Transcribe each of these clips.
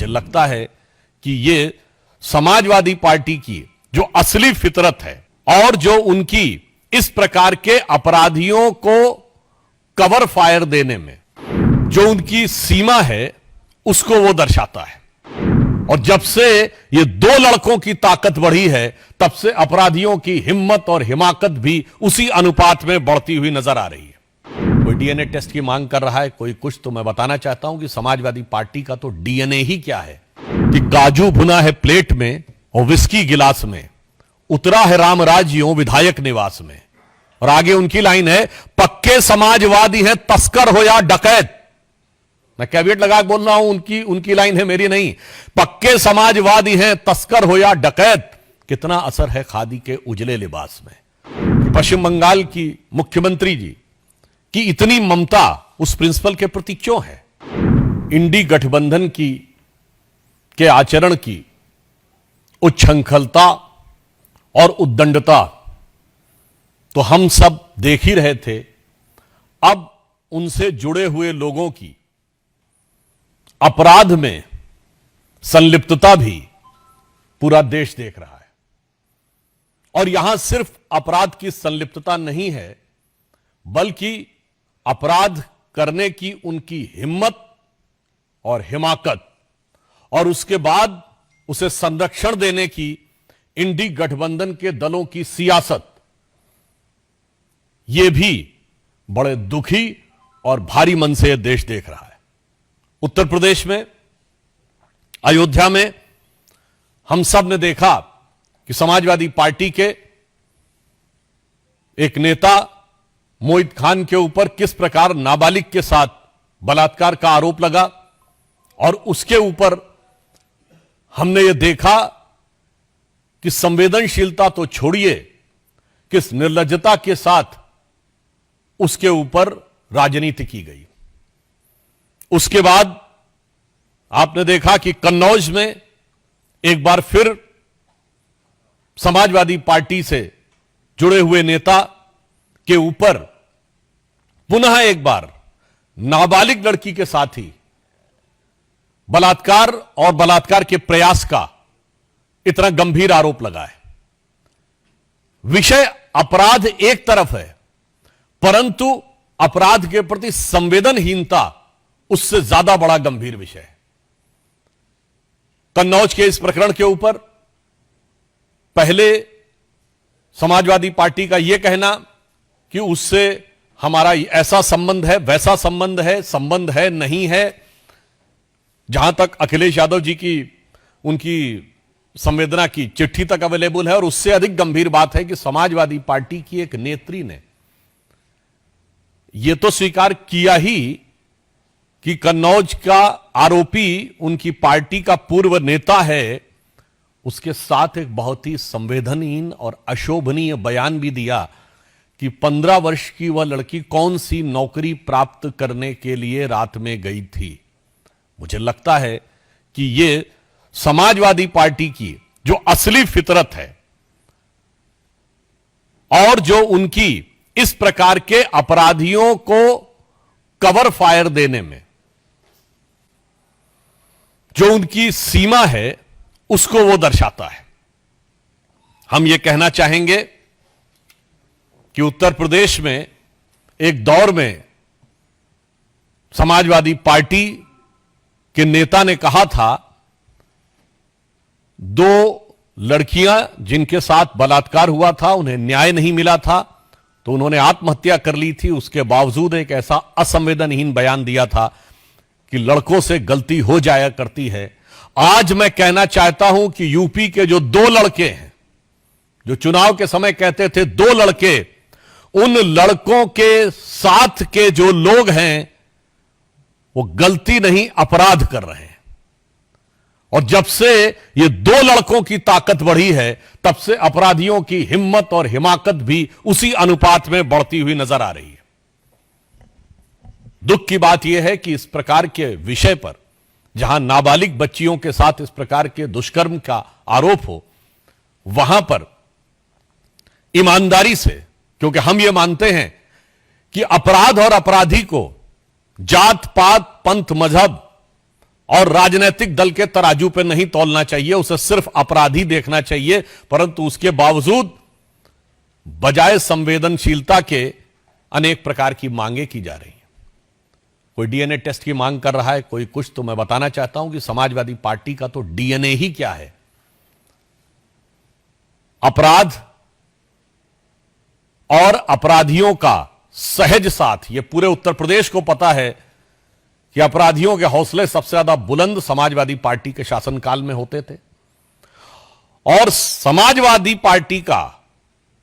मुझे लगता है कि ये समाजवादी पार्टी की जो असली फितरत है और जो उनकी इस प्रकार के अपराधियों को कवर फायर देने में जो उनकी सीमा है उसको वो दर्शाता है। और जब से ये दो लड़कों की ताकत बढ़ी है तब से अपराधियों की हिम्मत और हिमाकत भी उसी अनुपात में बढ़ती हुई नजर आ रही है। कोई डीएनए टेस्ट की मांग कर रहा है, कोई कुछ, तो मैं बताना चाहता हूं कि समाजवादी पार्टी का तो डीएनए ही क्या है कि काजू भुना है प्लेट में और विस्की गिलास में, उतरा है रामराज यूं विधायक निवास में। और आगे उनकी लाइन है, पक्के समाजवादी हैं तस्कर हो या डकैत। मैं कैविएट लगा के बोल रहा हूं, उनकी लाइन है, मेरी नहीं। पक्के समाजवादी हैं तस्कर हो या डकैत, कितना असर है खादी के उजले लिबास में। पश्चिम बंगाल की मुख्यमंत्री जी की इतनी ममता उस प्रिंसिपल के प्रति क्यों है? इंडी गठबंधन के आचरण की उच्छृंखलता और उद्दंडता तो हम सब देख ही रहे थे। अब उनसे जुड़े हुए लोगों की अपराध में संलिप्तता भी पूरा देश देख रहा है। और यहां सिर्फ अपराध की संलिप्तता नहीं है, बल्कि अपराध करने की उनकी हिम्मत और हिमाकत और उसके बाद उसे संरक्षण देने की इंडी गठबंधन के दलों की सियासत, यह भी बड़े दुखी और भारी मन से यह देश देख रहा है। उत्तर प्रदेश में अयोध्या में हम सब ने देखा कि समाजवादी पार्टी के एक नेता मोहित खान के ऊपर किस प्रकार नाबालिग के साथ बलात्कार का आरोप लगा। और उसके ऊपर हमने यह देखा कि संवेदनशीलता तो छोड़िए, किस निर्लज्जता के साथ उसके ऊपर राजनीति की गई। उसके बाद आपने देखा कि कन्नौज में एक बार फिर समाजवादी पार्टी से जुड़े हुए नेता के ऊपर पुनः एक बार नाबालिग लड़की के साथ ही बलात्कार और बलात्कार के प्रयास का इतना गंभीर आरोप लगा है। विषय अपराध एक तरफ है, परंतु अपराध के प्रति संवेदनहीनता उससे ज्यादा बड़ा गंभीर विषय है। कन्नौज के इस प्रकरण के ऊपर पहले समाजवादी पार्टी का यह कहना कि उससे हमारा ऐसा संबंध है, वैसा संबंध है नहीं है। जहां तक अखिलेश यादव जी की उनकी संवेदना की चिट्ठी तक अवेलेबल है। और उससे अधिक गंभीर बात है कि समाजवादी पार्टी की एक नेत्री ने यह तो स्वीकार किया ही कि कन्नौज का आरोपी उनकी पार्टी का पूर्व नेता है, उसके साथ एक बहुत ही संवेदनहीन और अशोभनीय बयान भी दिया कि 15 वर्ष की वह लड़की कौन सी नौकरी प्राप्त करने के लिए रात में गई थी। मुझे लगता है कि यह समाजवादी पार्टी की जो असली फितरत है और जो उनकी इस प्रकार के अपराधियों को कवर फायर देने में जो उनकी सीमा है उसको वो दर्शाता है। हम ये कहना चाहेंगे कि उत्तर प्रदेश में एक दौर में समाजवादी पार्टी के नेता ने कहा था, 2 लड़कियां जिनके साथ बलात्कार हुआ था उन्हें न्याय नहीं मिला था तो उन्होंने आत्महत्या कर ली थी। उसके बावजूद एक ऐसा असंवेदनहीन बयान दिया था कि लड़कों से गलती हो जाया करती है। आज मैं कहना चाहता हूं कि यूपी के जो 2 लड़के हैं, जो चुनाव के समय कहते थे 2 लड़के, उन लड़कों के साथ के जो लोग हैं वो गलती नहीं अपराध कर रहे हैं। और जब से ये 2 लड़कों की ताकत बढ़ी है तब से अपराधियों की हिम्मत और हिमाकत भी उसी अनुपात में बढ़ती हुई नजर आ रही है। दुख की बात यह है कि इस प्रकार के विषय पर, जहां नाबालिग बच्चियों के साथ इस प्रकार के दुष्कर्म का आरोप हो, वहां पर ईमानदारी से, क्योंकि हम ये मानते हैं कि अपराध और अपराधी को जात पात पंथ मजहब और राजनीतिक दल के तराजू पे नहीं तौलना चाहिए, उसे सिर्फ अपराधी देखना चाहिए। परंतु उसके बावजूद बजाय संवेदनशीलता के अनेक प्रकार की मांगे की जा रही हैं। कोई डीएनए टेस्ट की मांग कर रहा है, कोई कुछ। तो मैं बताना चाहता हूं कि समाजवादी पार्टी का तो डीएनए ही क्या है। अपराध और अपराधियों का सहज साथ, यह पूरे उत्तर प्रदेश को पता है कि अपराधियों के हौसले सबसे ज्यादा बुलंद समाजवादी पार्टी के शासनकाल में होते थे। और समाजवादी पार्टी का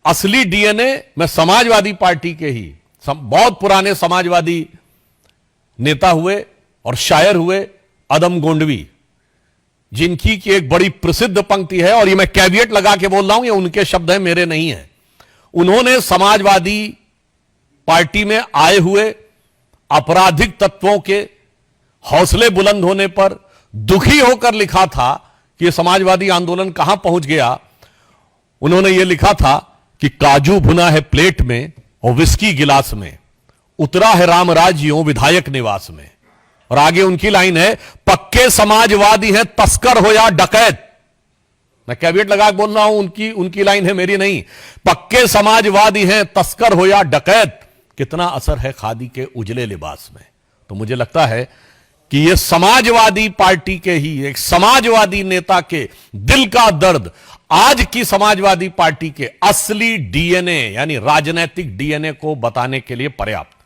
असली डीएनए, मैं समाजवादी पार्टी के ही बहुत पुराने समाजवादी नेता हुए और शायर हुए अदम गोंडवी, जिनकी की एक बड़ी प्रसिद्ध पंक्ति है, और ये मैं कैविएट लगा के बोल रहा हूं, ये उनके शब्द हैं, मेरे नहीं हैं। उन्होंने समाजवादी पार्टी में आए हुए आपराधिक तत्वों के हौसले बुलंद होने पर दुखी होकर लिखा था कि यह समाजवादी आंदोलन कहां पहुंच गया। उन्होंने यह लिखा था कि काजू भुना है प्लेट में और विस्की गिलास में, उतरा है रामराज यूं विधायक निवास में। और आगे उनकी लाइन है, पक्के समाजवादी हैं तस्कर हो या डकैत। मैं कैविएट लगा के बोल रहा हूं, उनकी लाइन है, मेरी नहीं। पक्के समाजवादी हैं तस्कर हो या डकैत, कितना असर है खादी के उजले लिबास में। तो मुझे लगता है कि यह समाजवादी पार्टी के ही एक समाजवादी नेता के दिल का दर्द आज की समाजवादी पार्टी के असली डीएनए यानी राजनीतिक डीएनए को बताने के लिए पर्याप्त।